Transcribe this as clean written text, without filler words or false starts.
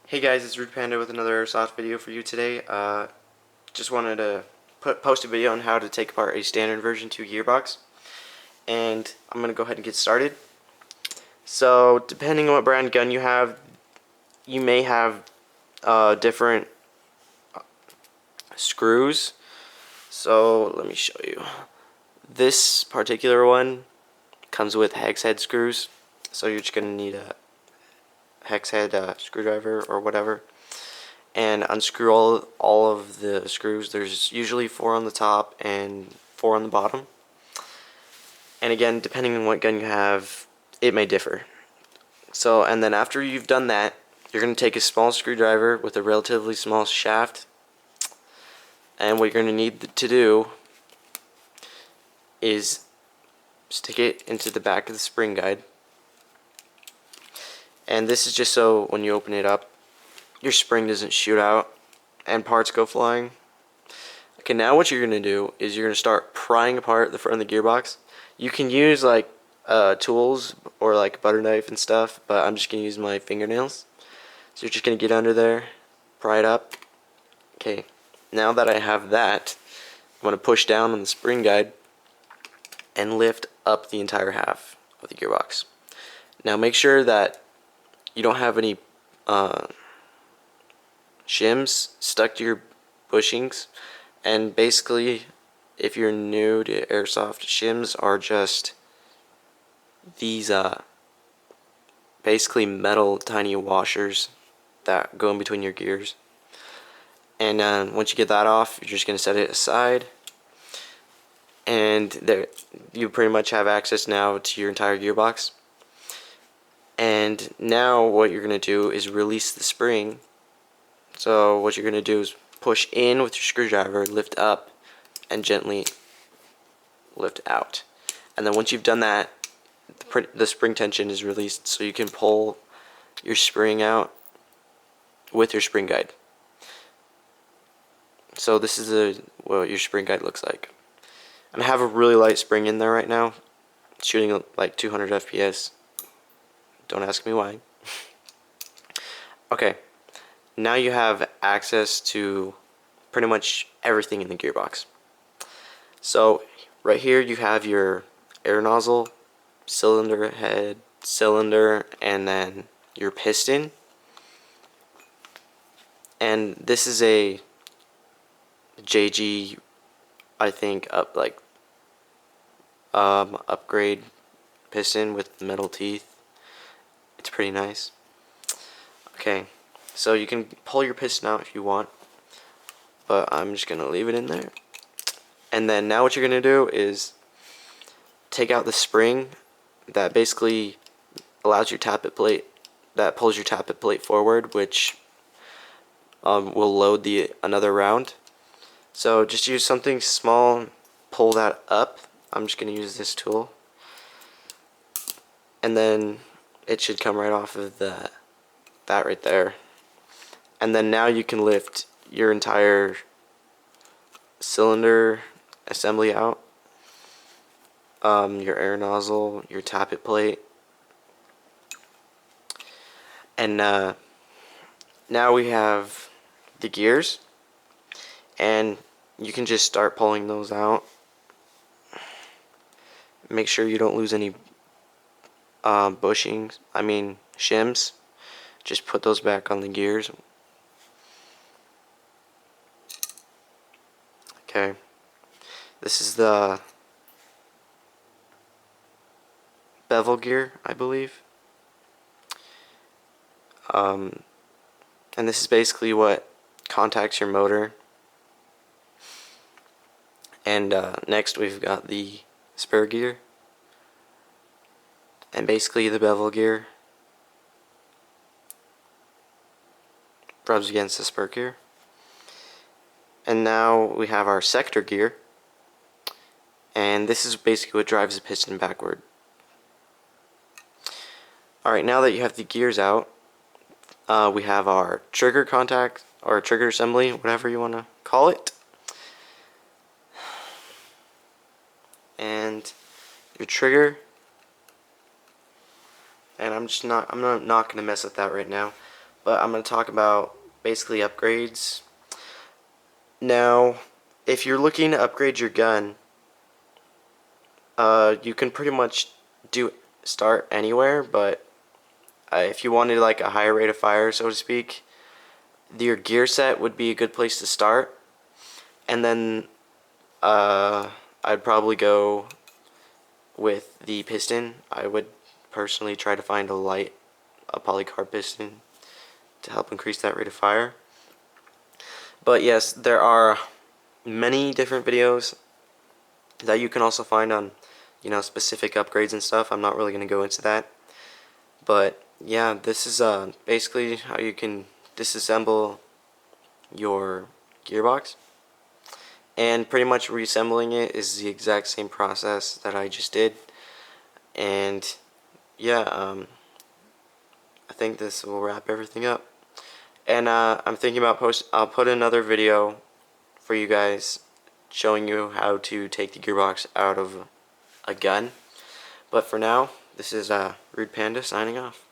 Hey guys, it's Rude Panda with another airsoft video for you today. Just wanted to post a video on how to take apart a standard version 2 gearbox, and I'm gonna go ahead and get started. So, depending on what brand gun you have, you may have different screws. So let me show you. This particular one comes with hex head screws, so you're just gonna need a hex head screwdriver or whatever, and unscrew all of the screws. There's usually 4 on the top and 4 on the bottom. And again, depending on what gun you have, it may differ. So, and then after you've done that, you're going to take a small screwdriver with a relatively small shaft, and what you're going to need to do is stick it into the back of the spring guide. And this is just so when you open it up, your spring doesn't shoot out and parts go flying. Okay, now what you're going to do is you're going to start prying apart the front of the gearbox. You can use like tools or like a butter knife and stuff, but I'm just going to use my fingernails. So you're just going to get under there, pry it up. Okay, now that I have that, I'm going to push down on the spring guide and lift up the entire half of the gearbox. Now make sure that you don't have any shims stuck to your bushings. And basically, if you're new to airsoft, shims are just these basically metal tiny washers that go in between your gears. And once you get that off, you're just going to set it aside, and there you pretty much have access now to your entire gearbox. And now what you're going to do is release the spring. So what you're going to do is push in with your screwdriver, lift up, and gently lift out. And then once you've done that, the spring tension is released, so you can pull your spring out with your spring guide. So this is what your spring guide looks like. And I have a really light spring in there right now, shooting like 200 FPS. Don't ask me why. Okay, now you have access to pretty much everything in the gearbox. So right here you have your air nozzle, cylinder head, cylinder, and then your piston. And this is a JG, I think, upgrade piston with metal teeth. It's pretty nice. Okay, so you can pull your piston out if you want, but I'm just gonna leave it in there. And then now what you're gonna do is take out the spring that basically allows your tappet plate, that pulls your tappet plate forward, which will load another round. So just use something small, pull that up. I'm just going to use this tool, and then it should come right off of that right there. And then now you can lift your entire cylinder assembly out, your air nozzle, your tappet plate, and now we have the gears, and you can just start pulling those out. Make sure you don't lose any shims. Just put those back on the gears. Okay, this is the Bevel Gear, I believe. And this is basically what contacts your motor. And next we've got the spur gear, and basically the bevel gear rubs against the spur gear. And now we have our sector gear, and this is basically what drives the piston backward. Alright, now that you have the gears out, we have our trigger contact, or trigger assembly, whatever you want to call it, and your trigger. And I'm not going to mess with that right now, but I'm going to talk about basically upgrades. Now, if you're looking to upgrade your gun, you can pretty much start anywhere, but if you wanted like a higher rate of fire, so to speak, your gear set would be a good place to start. And then I'd probably go with the piston. I would personally try to find a polycarb piston to help increase that rate of fire. But yes, there are many different videos that you can also find on, specific upgrades and stuff. I'm not really going to go into that. But yeah, this is basically how you can disassemble your gearbox. And pretty much reassembling it is the exact same process that I just did. And yeah, I think this will wrap everything up. And I'm thinking about I'll put another video for you guys showing you how to take the gearbox out of a gun. But for now, this is Rude Panda signing off.